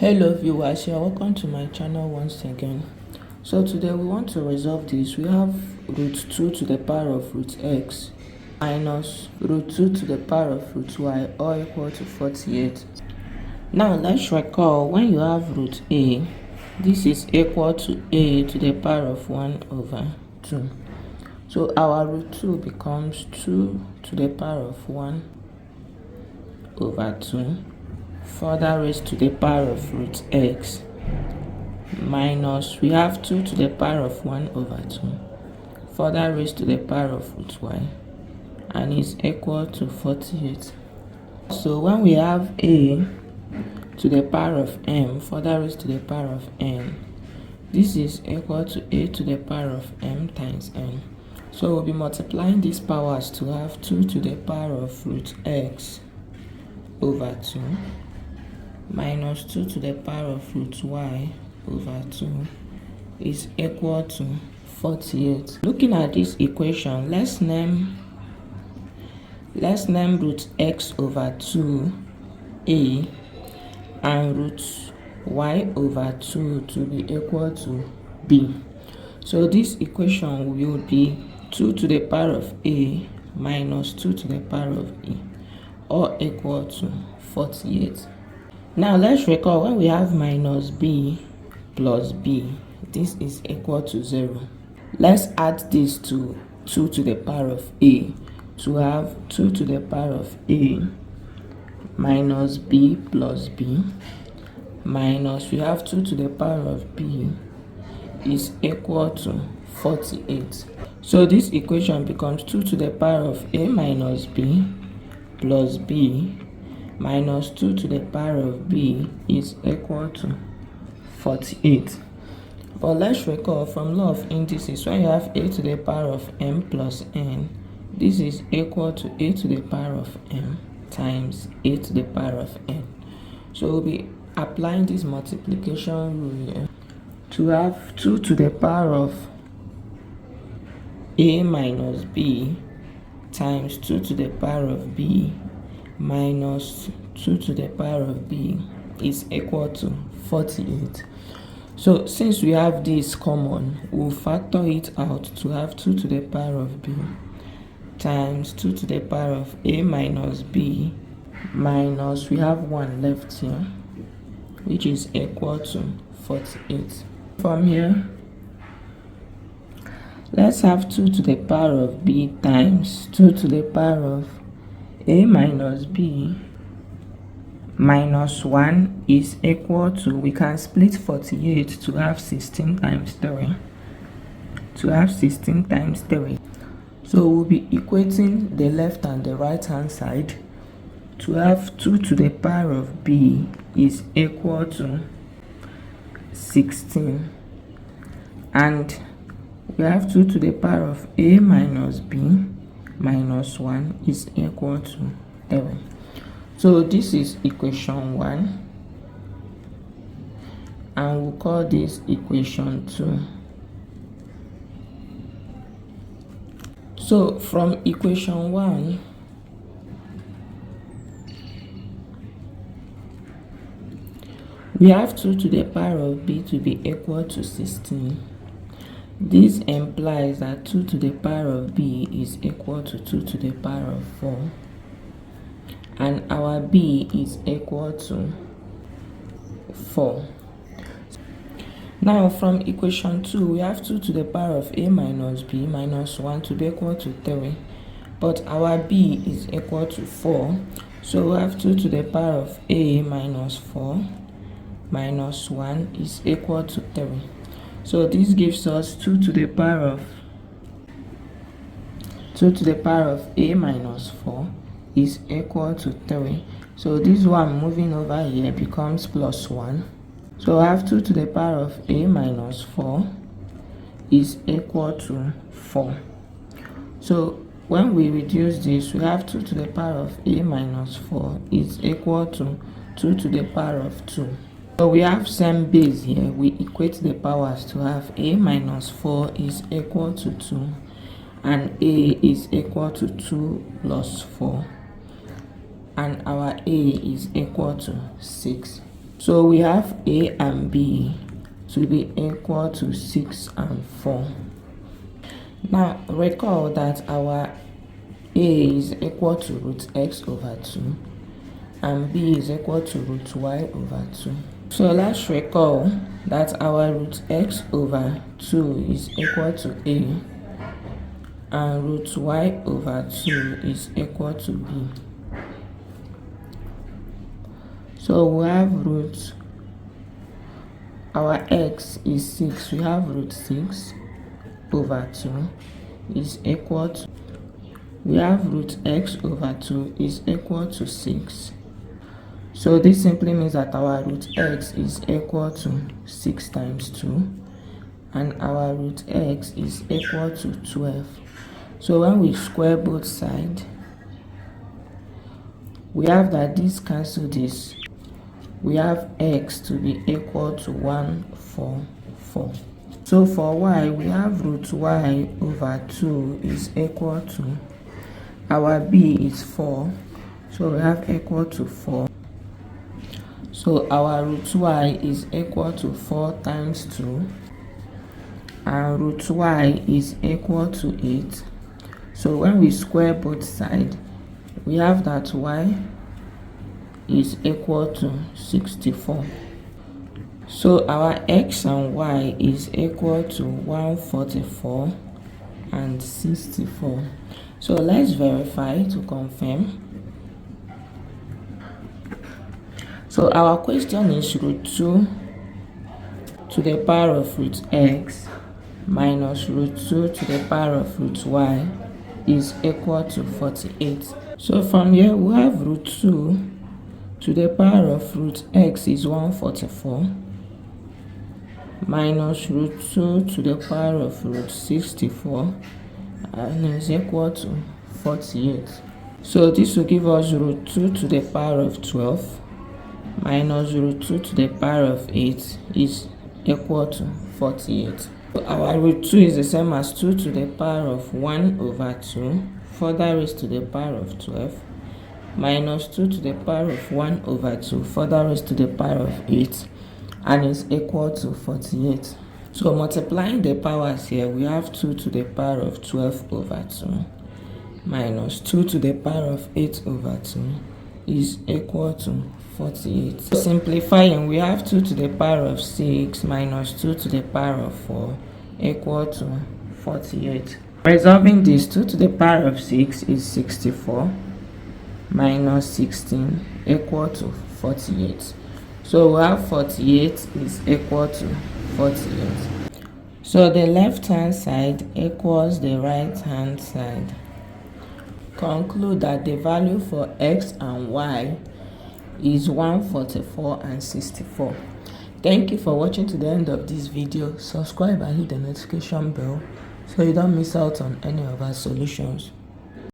Hello viewers, you're welcome to my channel once again. So today we want to resolve this. We have root 2 to the power of root x minus root 2 to the power of root y, all equal to 48. Now let's recall, when you have root a, this is equal to a to the power of 1 over 2. So our root 2 becomes 2 to the power of 1 over 2 further raised to the power of root x minus, we have 2 to the power of 1 over 2 further raised to the power of root y, and is equal to 48. So when we have a to the power of m further raised to the power of n, this is equal to a to the power of m times n. So we'll be multiplying these powers to have 2 to the power of root x over 2 minus 2 to the power of root y over 2 is equal to 48. Looking at this equation, let's name root x over 2 a and root y over 2 to be equal to b. So this equation will be 2 to the power of a minus 2 to the power of b, all equal to 48. Now let's recall, when we have minus b plus b, this is equal to 0. Let's add this to 2 to the power of a to have 2 to the power of a minus b plus b minus, we have 2 to the power of b is equal to 48. So this equation becomes 2 to the power of a minus b plus b minus 2 to the power of b is equal to 48. But let's recall from law of indices, when you have a to the power of m plus n, this is equal to a to the power of m times a to the power of n. So we'll be applying this multiplication rule here to have 2 to the power of a minus b times 2 to the power of b minus 2 to the power of b is equal to 48. So since we have this common, we'll factor it out to have 2 to the power of b times 2 to the power of a minus b minus, we have 1 left here, which is equal to 48. From here, let's have 2 to the power of b times 2 to the power of a minus b minus 1 is equal to, we can split 48 to have 16 times 3. To have 16 times 3. So we'll be equating the left and the right hand side to have 2 to the power of b is equal to 16. And we have 2 to the power of a minus b minus 1 is equal to 3. So this is equation 1, and we'll call this equation 2. So from equation 1, we have 2 to the power of b to be equal to 16. This implies that 2 to the power of b is equal to 2 to the power of 4. And our b is equal to 4. Now from equation 2, we have 2 to the power of a minus b minus 1 to be equal to 3. But our b is equal to 4. So we have 2 to the power of a minus 4 minus 1 is equal to 3. So this gives us 2 to the power of a minus 4 is equal to 3. So this one moving over here becomes plus 1. So I have 2 to the power of a minus 4 is equal to 4. So when we reduce this, we have 2 to the power of a minus 4 is equal to 2 to the power of 2. So we have same base here. We equate the powers to have a minus 4 is equal to 2 and a is equal to 2 plus 4, and our a is equal to 6. So we have A and B to be equal to 6 and 4. Now recall that our A is equal to root x over 2 and B is equal to root y over 2. So let's recall that our root x over 2 is equal to A and root y over 2 is equal to B. So we have our x is 6, we have root 6 over 2 is equal to, we have root x over 2 is equal to 6. So this simply means that our root x is equal to 6 times 2 and our root x is equal to 12. So when we square both sides, we have that this cancel this. We have x to be equal to 144. So for y, we have root y over 2 is equal to, our b is 4, so we have equal to 4. So our root y is equal to 4 times 2 and root y is equal to 8. So when we square both sides, we have that y is equal to 64. So our x and y is equal to 144 and 64. So let's verify to confirm. So our question is root 2 to the power of root x minus root 2 to the power of root y is equal to 48. So from here we have root 2 to the power of root x is 144 minus root 2 to the power of root 64 and is equal to 48. So this will give us root 2 to the power of 12 minus root 2 to the power of 8 is equal to 48. So our root 2 is the same as 2 to the power of 1 over 2 further raised to the power of 12 minus 2 to the power of 1 over 2 further raised to the power of 8 and is equal to 48. So multiplying the powers here, we have 2 to the power of 12 over 2 minus 2 to the power of 8 over 2 is equal to 48. So simplifying, we have 2 to the power of 6 minus 2 to the power of 4 equal to 48. Resolving this, 2 to the power of 6 is 64 minus 16 equal to 48. So we have 48 is equal to 48. So the left hand side equals the right hand side. Conclude that the value for x and y is 144 and 64. Thank you for watching to the end of this video. Subscribe and hit the notification bell so you don't miss out on any of our solutions.